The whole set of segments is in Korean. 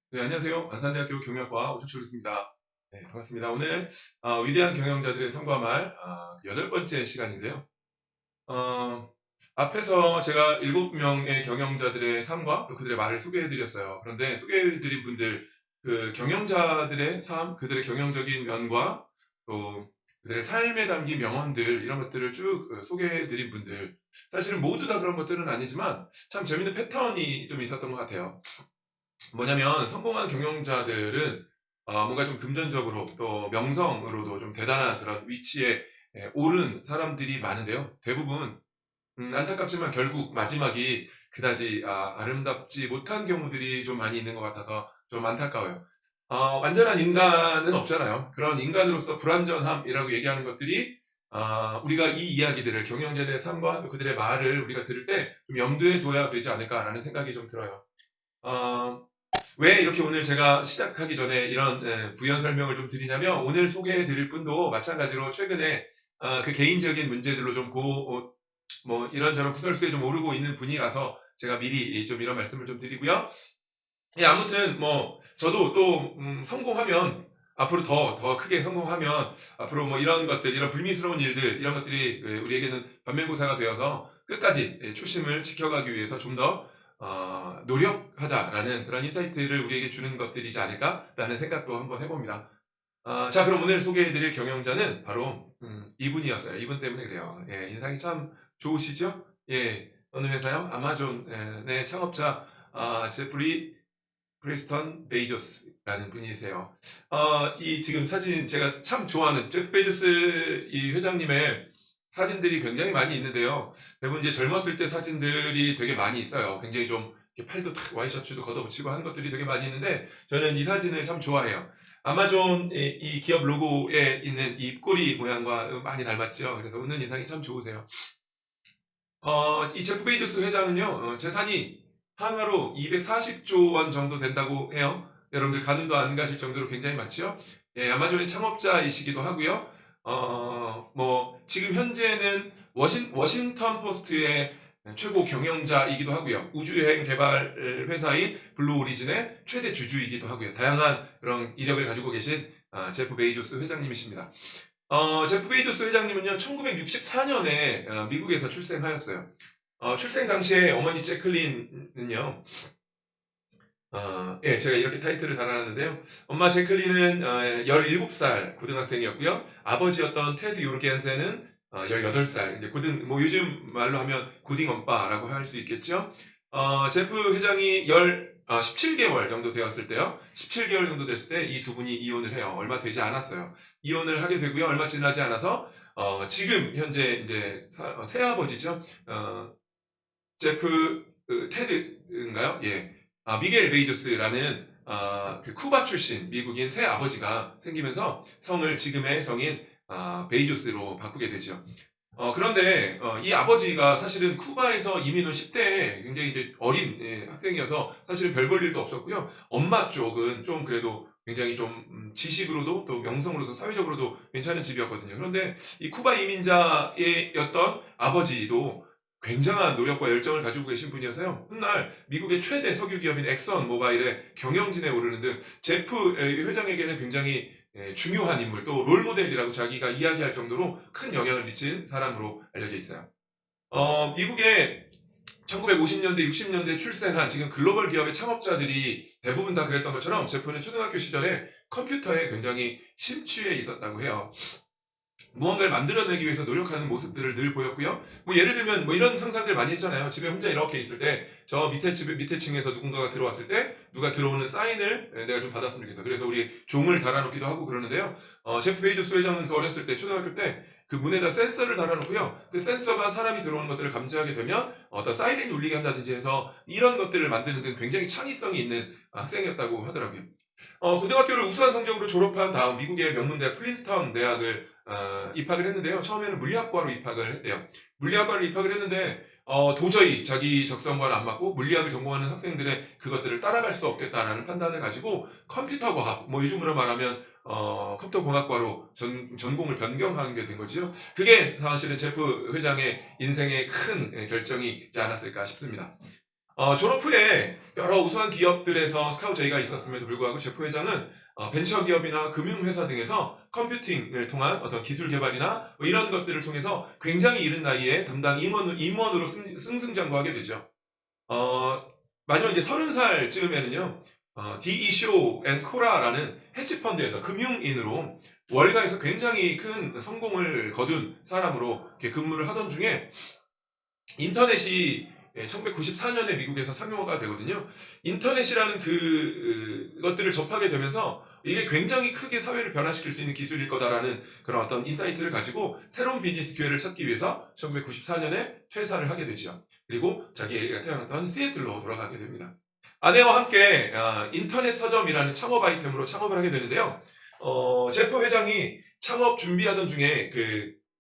네, 안녕하세요. 안산대학교 경영학과 오종철 교수입니다. 네, 반갑습니다. 오늘 위대한 경영자들의 성과 말 8번째 시간인데요. 어, 앞에서 제가 7명의 경영자들의 삶과 또 그들의 말을 소개해드렸어요. 그런데 소개해드린 분들, 그 경영자들의 삶, 그들의 경영적인 면과 또 그들의 삶에 담긴 명언들, 이런 것들을 쭉 소개해드린 분들, 사실은 모두 다 그런 것들은 아니지만 참 재밌는 패턴이 좀 있었던 것 같아요. 뭐냐면 성공한 경영자들은 뭔가 좀 금전적으로 또 명성으로도 좀 대단한 그런 위치에 오른 사람들이 많은데요. 대부분 안타깝지만 결국 마지막이 그다지 아름답지 못한 경우들이 좀 많이 있는 것 같아서 좀 안타까워요. 완전한 인간은 없잖아요. 그런 인간으로서 불완전함이라고 얘기하는 것들이 우리가 이 이야기들을 경영자들의 삶과 또 그들의 말을 우리가 들을 때 좀 염두에 둬야 되지 않을까라는 생각이 좀 들어요. 어, 왜 이렇게 오늘 제가 시작하기 전에 이런 부연 설명을 좀 드리냐면, 오늘 소개해 드릴 분도 마찬가지로 최근에 그 개인적인 문제들로 좀 뭐 이런저런 구설수에 좀 오르고 있는 분이라서 제가 미리 좀 이런 말씀을 좀 드리고요. 예, 아무튼 뭐 저도 또 성공하면, 앞으로 더 크게 성공하면 앞으로 뭐 이런 것들, 이런 불미스러운 일들, 이런 것들이 우리에게는 반면교사가 되어서 끝까지 초심을 지켜가기 위해서 좀 더 노력하자라는 그런 인사이트를 우리에게 주는 것들이지 않을까라는 생각도 한번 해봅니다. 자, 그럼 오늘 소개해드릴 경영자는 바로 이분이었어요. 이분 때문에 그래요. 예, 인상이 참 좋으시죠? 예, 어느 회사요? 아마존의 창업자 제프리 프리스턴 베이조스라는 분이세요. 이 지금 사진, 제가 참 좋아하는 제프 베이조스 이 회장님의 사진들이 굉장히 많이 있는데요. 대부분 이제 젊었을 때 사진들이 되게 많이 있어요. 굉장히 좀 이렇게 팔도 탁 와이셔츠도 걷어붙이고 한 것들이 되게 많이 있는데, 저는 이 사진을 참 좋아해요. 아마존 이 기업 로고에 있는 이 입꼬리 모양과 많이 닮았죠. 그래서 웃는 인상이 참 좋으세요. 이 제프 베이조스 회장은요, 재산이 한화로 240조 원 정도 된다고 해요. 여러분들 가늠도 안 가실 정도로 굉장히 많죠. 예, 아마존의 창업자이시기도 하고요. 뭐 지금 현재는 워싱턴 포스트의 최고 경영자이기도 하고요. 우주여행 개발 회사인 블루 오리진의 최대 주주이기도 하고요. 다양한 그런 이력을 가지고 계신 제프 베이조스 회장님이십니다. 제프 베이조스 회장님은요, 1964년에 미국에서 출생하였어요. 출생 당시에 어머니 제클린은요, 예, 제가 이렇게 타이틀을 달아놨는데요. 엄마 제클린은 17살 고등학생이었고요. 아버지였던 테드 요르겐센은 18살, 이제 뭐 요즘 말로 하면 고딩 엄빠라고 할 수 있겠죠. 제프 회장이 17개월 정도 되었을 때요. 17개월 정도 됐을 때 이 두 분이 이혼을 해요. 얼마 되지 않았어요. 이혼을 하게 되고요. 얼마 지나지 않아서 지금 현재 이제 새아버지죠. 제프 테드인가요? 예. 미겔 베이조스라는 그 쿠바 출신 미국인 새 아버지가 생기면서 성을 지금의 성인 베이조스로 바꾸게 되죠. 그런데 이 아버지가 사실은 쿠바에서 이민 온 10대에 굉장히 이제 어린 학생이어서 사실은 별 볼 일도 없었고요. 엄마 쪽은 좀 그래도 굉장히 좀 지식으로도 또 명성으로도 사회적으로도 괜찮은 집이었거든요. 그런데 이 쿠바 이민자였던 아버지도 굉장한 노력과 열정을 가지고 계신 분이어서요. 훗날 미국의 최대 석유 기업인 엑선 모바일의 경영진에 오르는 등 제프 회장에게는 굉장히 중요한 인물, 또 롤모델이라고 자기가 이야기할 정도로 큰 영향을 미친 사람으로 알려져 있어요. 미국의 1950년대, 60년대 출생한 지금 글로벌 기업의 창업자들이 대부분 다 그랬던 것처럼 제프는 초등학교 시절에 컴퓨터에 굉장히 심취해 있었다고 해요. 무언가를 만들어내기 위해서 노력하는 모습들을 늘 보였고요. 뭐 예를 들면 뭐 이런 상상들 많이 했잖아요. 집에 혼자 이렇게 있을 때 저 밑에 층에서 누군가가 들어왔을 때 누가 들어오는 사인을 내가 좀 받았으면 좋겠어. 그래서 우리 종을 달아놓기도 하고 그러는데요. 제프 베이조스 회장은 그 어렸을 때 초등학교 때 그 문에다 센서를 달아놓고요. 그 센서가 사람이 들어오는 것들을 감지하게 되면 어떤 사이렌이 울리게 한다든지 해서 이런 것들을 만드는 등 굉장히 창의성이 있는 학생이었다고 하더라고요. 고등학교를 우수한 성적으로 졸업한 다음 미국의 명문대학 프린스턴 대학을 입학을 했는데요. 처음에는 물리학과로 입학을 했대요. 물리학과를 입학을 했는데 도저히 자기 적성과는 안 맞고 물리학을 전공하는 학생들의 그것들을 따라갈 수 없겠다라는 판단을 가지고 컴퓨터 과학, 뭐 요즘으로 말하면 컴퓨터 공학과로 전공을 변경하게 된 거지요. 그게 사실은 제프 회장의 인생의 큰 결정이 있지 않았을까 싶습니다. 졸업 후에 여러 우수한 기업들에서 스카우트 제의가 있었음에도 불구하고 제프 회장은 벤처 기업이나 금융회사 등에서 컴퓨팅을 통한 어떤 기술 개발이나 뭐 이런 것들을 통해서 굉장히 이른 나이에 담당 임원으로 승승장구하게 되죠. 어, 마지막 이제 30살 쯤에는요, 디이쇼 앤 코라라는 헤지펀드에서 금융인으로 월가에서 굉장히 큰 성공을 거둔 사람으로 이렇게 근무를 하던 중에 인터넷이 1994년에 미국에서 상용화가 되거든요. 인터넷이라는 그것들을 접하게 되면서 이게 굉장히 크게 사회를 변화시킬 수 있는 기술일 거다라는 그런 어떤 인사이트를 가지고 새로운 비즈니스 기회를 찾기 위해서 1994년에 퇴사를 하게 되죠. 그리고 자기가 태어났던 시애틀로 돌아가게 됩니다. 아내와 함께 인터넷 서점이라는 창업 아이템으로 창업을 하게 되는데요. 제프 회장이 창업 준비하던 중에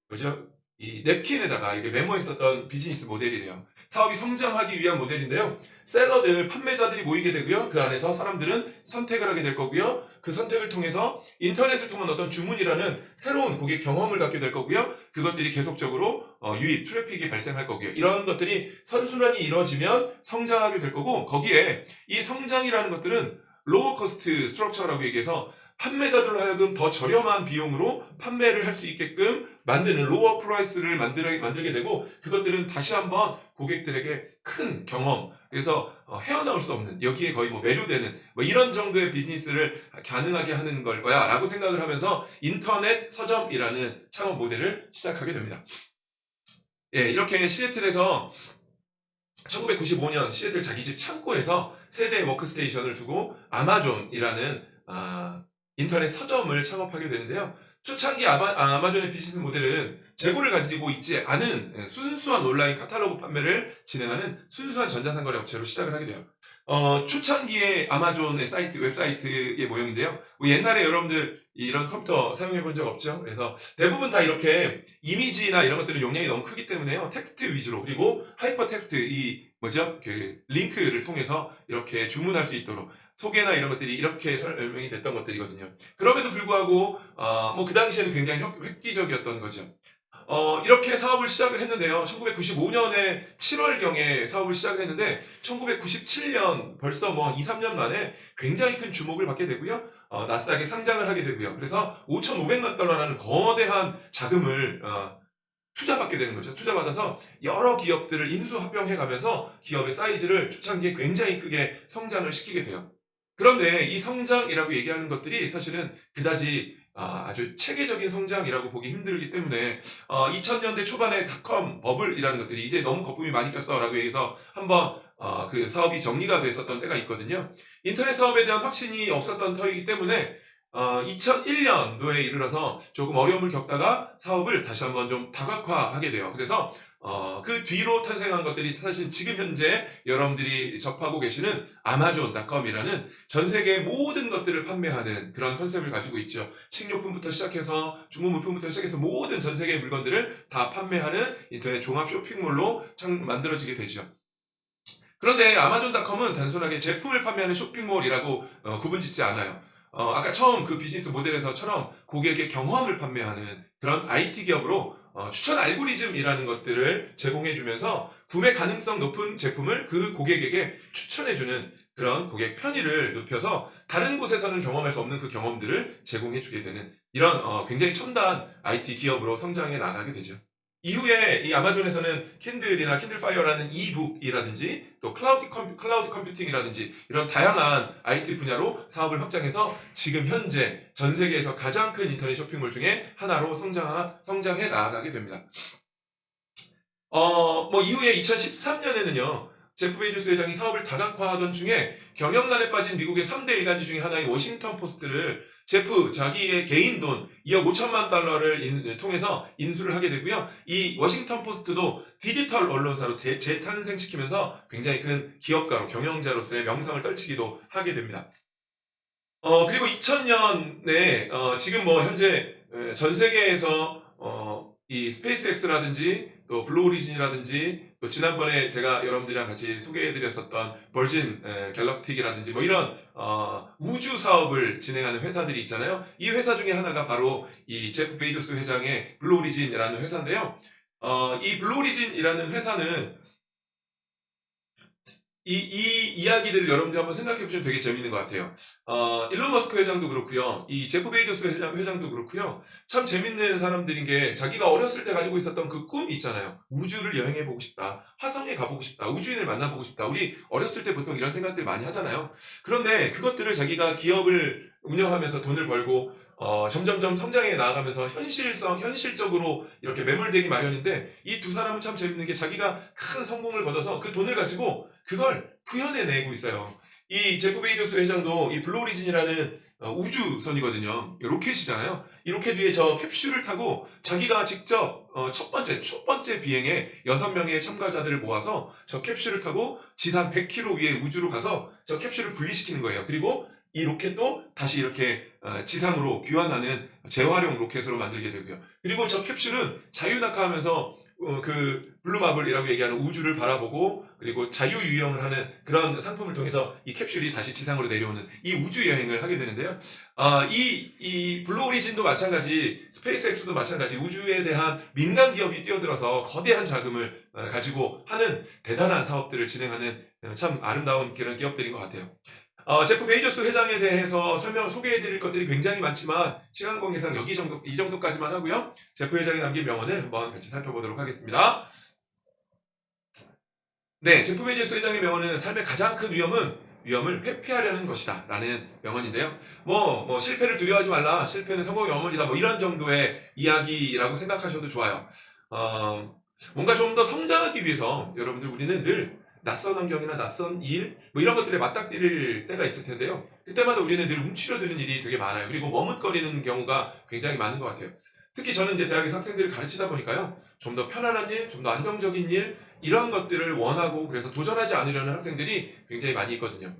뭐죠? 이 냅킨에다가 이렇게 메모했었던 비즈니스 모델이래요. 사업이 성장하기 위한 모델인데요. 셀러들, 판매자들이 모이게 되고요. 그 안에서 사람들은 선택을 하게 될 거고요. 그 선택을 통해서 인터넷을 통한 어떤 주문이라는 새로운 고객 경험을 갖게 될 거고요. 그것들이 계속적으로 유입, 트래픽이 발생할 거고요. 이런 것들이 선순환이 이루어지면 성장하게 될 거고, 거기에 이 성장이라는 것들은 로우 코스트 스트럭처라고 얘기해서 판매자들로 하여금 더 저렴한 비용으로 판매를 할 수 있게끔 만드는 로어 프라이스를 만들게 되고, 그것들은 다시 한번 고객들에게 큰 경험, 그래서 헤어나올 수 없는, 여기에 거의 뭐 매료되는 뭐 이런 정도의 비즈니스를 가능하게 하는 걸 거야 라고 생각을 하면서 인터넷 서점이라는 창업 모델을 시작하게 됩니다. 예, 이렇게 시애틀에서 1995년 시애틀 자기 집 창고에서 세대의 워크스테이션을 두고 아마존이라는 인터넷 서점을 창업하게 되는데요. 초창기 아마존의 비즈니스 모델은 재고를 가지고 있지 않은 순수한 온라인 카탈로그 판매를 진행하는 순수한 전자상거래 업체로 시작을 하게 돼요. 초창기의 아마존의 웹사이트의 모형인데요. 뭐 옛날에 여러분들 이런 컴퓨터 사용해 본 적 없죠? 그래서 대부분 다 이렇게 이미지나 이런 것들은 용량이 너무 크기 때문에요. 텍스트 위주로, 그리고 하이퍼 텍스트, 링크를 통해서 이렇게 주문할 수 있도록 소개나 이런 것들이 이렇게 설명이 됐던 것들이거든요. 그럼에도 불구하고 그 당시에는 굉장히 획기적이었던 거죠. 이렇게 사업을 시작을 했는데요. 1995년에 7월경에 사업을 시작을 했는데 1997년 벌써 뭐 2, 3년 만에 굉장히 큰 주목을 받게 되고요. 나스닥에 상장을 하게 되고요. 그래서 5,500만 달러라는 거대한 자금을 투자받게 되는 거죠. 투자받아서 여러 기업들을 인수합병해가면서 기업의 사이즈를 초창기에 굉장히 크게 성장을 시키게 돼요. 그런데 이 성장이라고 얘기하는 것들이 사실은 그다지 아주 체계적인 성장이라고 보기 힘들기 때문에 2000년대 초반에 닷컴 버블이라는 것들이 이제 너무 거품이 많이 꼈어라고 얘기해서 한번 그 사업이 정리가 됐었던 때가 있거든요. 인터넷 사업에 대한 확신이 없었던 터이기 때문에 2001년도에 이르러서 조금 어려움을 겪다가 사업을 다시 한번 좀 다각화하게 돼요. 그래서 그 뒤로 탄생한 것들이 사실 지금 현재 여러분들이 접하고 계시는 아마존닷컴이라는 전 세계 모든 것들을 판매하는 그런 컨셉을 가지고 있죠. 식료품부터 시작해서 중고물품부터 시작해서 모든 전 세계의 물건들을 다 판매하는 인터넷 종합 쇼핑몰로 만들어지게 되죠. 그런데 아마존닷컴은 단순하게 제품을 판매하는 쇼핑몰이라고 구분짓지 않아요. 아까 처음 그 비즈니스 모델에서처럼 고객의 경험을 판매하는 그런 IT 기업으로 추천 알고리즘이라는 것들을 제공해주면서 구매 가능성 높은 제품을 그 고객에게 추천해주는 그런 고객 편의를 높여서 다른 곳에서는 경험할 수 없는 그 경험들을 제공해주게 되는 이런 굉장히 첨단 IT 기업으로 성장해 나가게 되죠. 이후에 이 아마존에서는 킨들이나 킨들파이어라는 이북이라든지 또 클라우드 컴퓨팅이라든지 이런 다양한 IT 분야로 사업을 확장해서 지금 현재 전 세계에서 가장 큰 인터넷 쇼핑몰 중에 하나로 성장해 나아가게 됩니다. 이후에 2013년에는요, 제프 베이조스 회장이 사업을 다각화하던 중에 경영난에 빠진 미국의 3대 일간지 중에 하나인 워싱턴 포스트를 자기의 개인 돈 2억 5천만 달러를 통해서 인수를 하게 되고요. 이 워싱턴 포스트도 디지털 언론사로 재탄생시키면서 굉장히 큰 기업가로, 경영자로서의 명성을 떨치기도 하게 됩니다. 그리고 2000년에 지금 뭐 현재 전 세계에서 이 스페이스X라든지 또 블루오리진이라든지 또 지난번에 제가 여러분들이랑 같이 소개해드렸었던 버진 갤럭틱이라든지 뭐 이런 우주 사업을 진행하는 회사들이 있잖아요. 이 회사 중에 하나가 바로 이 제프 베이조스 회장의 블루오리진이라는 회사인데요. 이 블루오리진이라는 회사는 이 이야기들을 여러분들이 한번 생각해 보시면 되게 재밌는 것 같아요. 일론 머스크 회장도 그렇고요. 이 제프 베이조스 회장도 그렇고요. 참 재밌는 사람들인 게 자기가 어렸을 때 가지고 있었던 그 꿈 있잖아요. 우주를 여행해 보고 싶다. 화성에 가보고 싶다. 우주인을 만나보고 싶다. 우리 어렸을 때 보통 이런 생각들 많이 하잖아요. 그런데 그것들을 자기가 기업을 운영하면서 돈을 벌고 점점점 성장해 나아가면서 현실적으로 이렇게 매몰되기 마련인데 이 두 사람은 참 재밌는 게 자기가 큰 성공을 거둬서 그 돈을 가지고 그걸 구현해내고 있어요. 이 제프 베이조스 회장도 이 블루오리진이라는 우주선이거든요. 로켓이잖아요. 이 로켓 위에 저 캡슐을 타고 자기가 직접 첫 번째 비행에 6명의 참가자들을 모아서 저 캡슐을 타고 지상 100km 위에 우주로 가서 저 캡슐을 분리시키는 거예요. 그리고 이 로켓도 다시 이렇게 지상으로 귀환하는 재활용 로켓으로 만들게 되고요. 그리고 저 캡슐은 자유낙하하면서 그 블루마블이라고 얘기하는 우주를 바라보고 그리고 자유유영을 하는 그런 상품을 통해서 이 캡슐이 다시 지상으로 내려오는 이 우주 여행을 하게 되는데요. 이 블루 오리진도 마찬가지, 스페이스X도 마찬가지 우주에 대한 민간 기업이 뛰어들어서 거대한 자금을 가지고 하는 대단한 사업들을 진행하는 참 아름다운 그런 기업들인 것 같아요. 제프 베이조스 회장에 대해서 소개해 드릴 것들이 굉장히 많지만 시간 관계상 이 정도까지만 하고요. 제프 회장이 남긴 명언을 한번 같이 살펴보도록 하겠습니다. 네, 제프 베이조스 회장의 명언은 삶의 가장 큰 위험을 회피하려는 것이다 라는 명언인데요. 실패를 두려워하지 말라, 실패는 성공의 어머니다, 뭐 이런 정도의 이야기라고 생각하셔도 좋아요. 뭔가 좀 더 성장하기 위해서 여러분들 우리는 늘 낯선 환경이나 낯선 일, 뭐 이런 것들에 맞닥뜨릴 때가 있을 텐데요. 그때마다 우리는 늘 움츠러드는 일이 되게 많아요. 그리고 머뭇거리는 경우가 굉장히 많은 것 같아요. 특히 저는 이제 대학에서 학생들을 가르치다 보니까요. 좀 더 편안한 일, 좀 더 안정적인 일, 이런 것들을 원하고 그래서 도전하지 않으려는 학생들이 굉장히 많이 있거든요.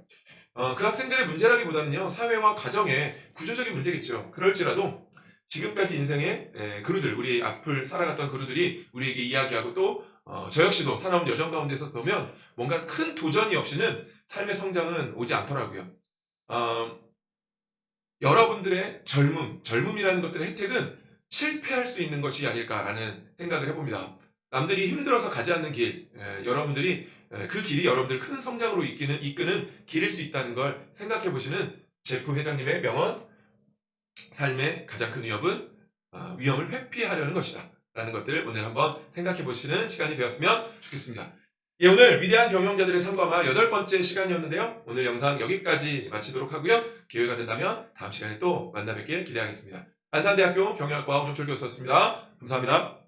그 학생들의 문제라기보다는요. 사회와 가정의 구조적인 문제겠죠. 그럴지라도 지금까지 인생의 그루들, 우리 앞을 살아갔던 그루들이 우리에게 이야기하고 또 저 역시도 살아온 여정 가운데서 보면 뭔가 큰 도전이 없이는 삶의 성장은 오지 않더라고요. 여러분들의 젊음이라는 것들의 혜택은 실패할 수 있는 것이 아닐까라는 생각을 해봅니다. 남들이 힘들어서 가지 않는 길, 여러분들이 그 길이 여러분들 큰 성장으로 이끄는 길일 수 있다는 걸 생각해 보시는 제프 회장님의 명언, 삶의 가장 큰 위험을 회피하려는 것이다 라는 것들을 오늘 한번 생각해 보시는 시간이 되었으면 좋겠습니다. 예, 오늘 위대한 경영자들의 상담할 8번째 시간이었는데요. 오늘 영상 여기까지 마치도록 하고요. 기회가 된다면 다음 시간에 또 만나 뵙길 기대하겠습니다. 안산대학교 경영학과 홍정철 교수였습니다. 감사합니다.